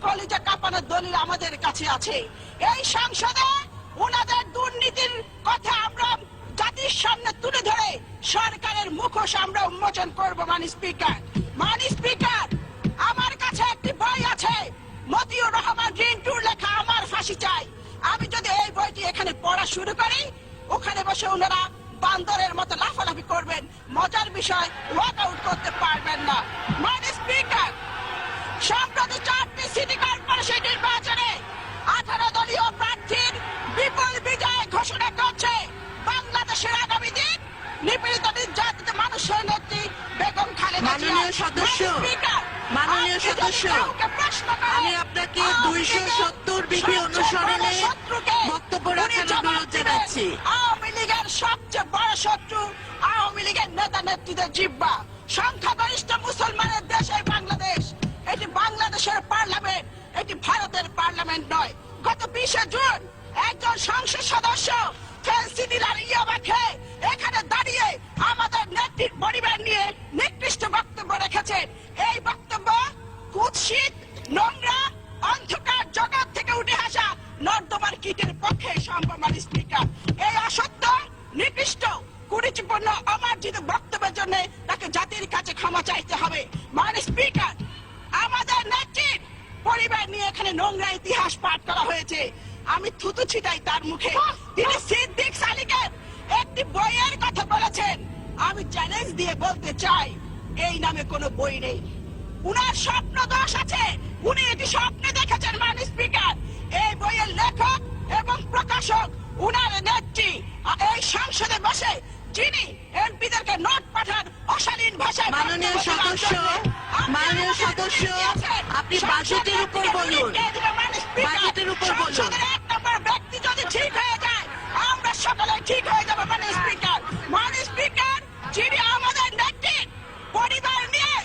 কলিজা কাঁপানো দলিল আমাদের কাছে আছে। এই সংসদে ওনাদের দুর্নীতির কথা আমরা জাতির সামনে তুলে ধরে সরকারের মুখোশ আমরা উন্মোচন করব। মাননীয় স্পিকার, আমার কাছে একটি বই আছে, মতিউর রহমান রিন্টুর লেখা আমার ফাঁসি চাই। আমি যদি এই বইটি এখানে পড়া শুরু করি, ওখানে বসে ওনারা বান্দরের মতো লাফালাফি করবেন। মজার বিষয়, ওয়াক আউট করতে পারবেন না। মাননীয় স্পিকার, সম্প্রতি 4টি সিটি কর্পোরেশন নির্বাচনে 18 দলীয় প্রার্থীর বিপুল বিজয় ঘোষণা করছে বাংলাদেশের আগামী দিন নিপীড়িত নির্যাতিত মানুষের নেত্রী বেগম খালেদা জিয়া। মাননীয় সদস্য, আমি আপনাকে 270 বিধি অনুসরণে বক্তব্য রাখার অনুরোধ জানাচ্ছি। আওয়ামী লীগের সবচেয়ে বড় শত্রু আওয়ামী লীগের নেতা নেত্রীদের জিহ্বা। সংখ্যাগরিষ্ঠ মুসলমানের দেশ এই বাংলাদেশ। এটি বাংলাদেশের পার্লামেন্ট, এটি ভারতের পার্লামেন্ট নয়। গত 20 জুন একজন সংসদ সদস্য ফেন্সিডিল ইয়াবা খেয়ে এখানে দাঁড়িয়ে আমাদের নেত্রীর পরিবার নিয়ে নিকৃষ্ট বক্তব্য রেখেছেন। এই বক্তব্য কুৎসিত, নোংরা, অন্ধকার জগৎ থেকে উঠে আসা নর্দমার কীটের পক্ষে সম্ভব। মাননীয় স্পিকার, এই অসত্য, নিকৃষ্ট, কুরুচিপূর্ণ, অমার্জিত বক্তব্যের জন্য তাকে জাতির কাছে ক্ষমা চাইতে হবে। মাননীয় স্পিকার, আমাদের নেত্রীর পরিবার নিয়ে এখানে নোংরা ইতিহাস পাঠ করা হয়েছে। আমি থুতু ছিটাই তার মুখে। তিনি সিদ্দিক সালিকের একটি বইয়ের কথা বলেছেন। আমি চ্যালেঞ্জ দিয়ে বলতে চাই, এই নামে কোনো বই নেই। উনার স্বপ্ন দোষ আছে, উনি এটি স্বপ্নে দেখেছেন। মাননীয় স্পিকার, এই বইয়ের লেখক এবং প্রকাশক উনার নেত্রী এই সংসদে বসে যিনি এমপিদেরকে নোট পাঠান অশালীন ভাষায়। মাননীয় সদস্য, আপনি বাজেটের উপর বলুন। বাজেটের উপর বলুন। এক নম্বর ব্যক্তি যদি ঠিক হয়ে যায়, আমরা সকলে ঠিক হয়ে যাবো। মাননীয় স্পিকার, যিনি আমাদের নেত্রীর পরিবার নিয়ে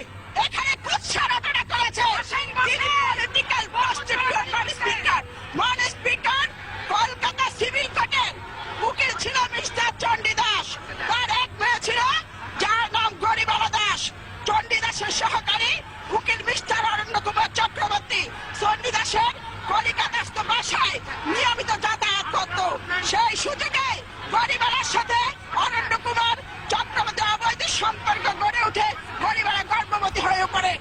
এখানে কুৎসারটনা করেছে, তিনি পলিটিক্যাল প্রস্টিটিউট। মাননীয় স্পিকার, কলকাতা সিভিল কোর্টের উকিল ছিল মিস্টার চণ্ডী দাস। তার এক মেয়ে ছিল যার নাম গরিবালা দাস। চণ্ডী দাসের সহকারী উকিল মিস্টার অরণ্য কুমার চক্রবর্তী চণ্ডী দাসের কলিকাতাস্থ বাসায় নিয়মিত যাতায়াত করত। সেই সুযোগে গরিবালার সাথে অরণ্য কুমার চক্রবর্তী অবৈধ সম্পর্ক গড়ে উঠে গরিবালা গর্ভবতী হয়ে পড়ে।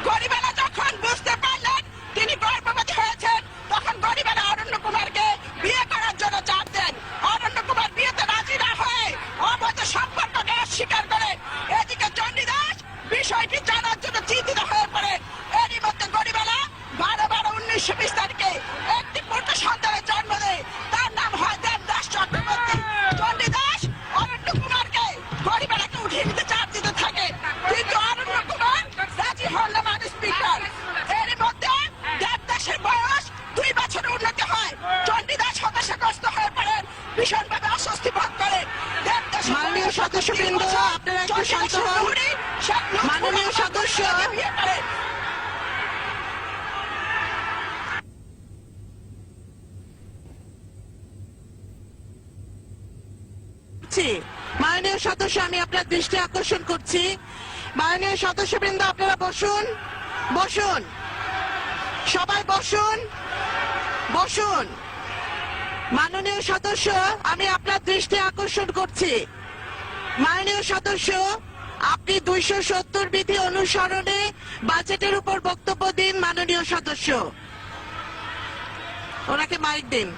গরিবালা যখন বুঝতে পারলেন তিনি গর্ভবতী হয়েছেন, তখন গরিবালা অরণ্য কুমারকে বিয়ে করার জন্য চাপ দেন। অরণ্য কুমার বিয়েতে রাজি না হয়ে অবৈধ সম্পর্ককে অস্বীকার করেন। এদিকে চণ্ডী দাস বিষয়টি জানার জন্য চিন্তিত হয়ে পড়ে। এরই মধ্যে গরিবালা 12/12/1920 তারিখে একটি পুত্র সন্তানের জন্ম দেয়। তার নাম হয় দেবদাস চক্রবর্তী। চণ্ডী দাস অরণ্য কুমারকে গরিবালাকে উঠিয়ে নিতে চাপ দিতে থাকে, কিন্তু অরণ্য কুমার রাজি হন না। মাননীয় স্পিকার, এরই মধ্যে দেবদাসের বয়স 2 বছরের উন্নতি হয়। চণ্ডী দাস হতাশাগ্রস্ত হয়ে পড়েন, ভীষণভাবে অস্বস্তি বোধ করেন। মাননীয় সদস্যবৃন্দ, আপনারা একটু শান্ত হন। মাননীয় সদস্য, মাননীয় সদস্য, আমি আপনার দৃষ্টি আকর্ষণ করছি। মাননীয় সদস্যবৃন্দ, আপনারা বসুন। সবাই বসুন। মাননীয় সদস্য, আমি আপনার দৃষ্টি আকর্ষণ করছি। মাননীয় সদস্য, আপনি 270 বিধি অনুসরণে বাজেটের উপর বক্তব্য দিন। মাননীয় সদস্য, ওনাকে মাইক দিন।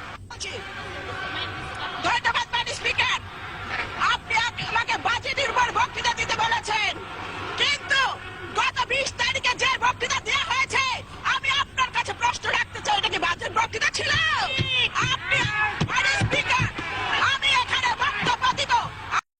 ধন্যবাদ। মাননীয় স্পিকার, আপনি আমাকে বাজেটের উপর বক্তৃতা দিতে বলেছেন, কিন্তু গত 20 তারিখে যে বক্তৃতা দেওয়া হয়েছে, আমি আপনার কাছে প্রশ্ন রাখতে চাই, এটা কি বাজেট বক্তৃতা ছিল?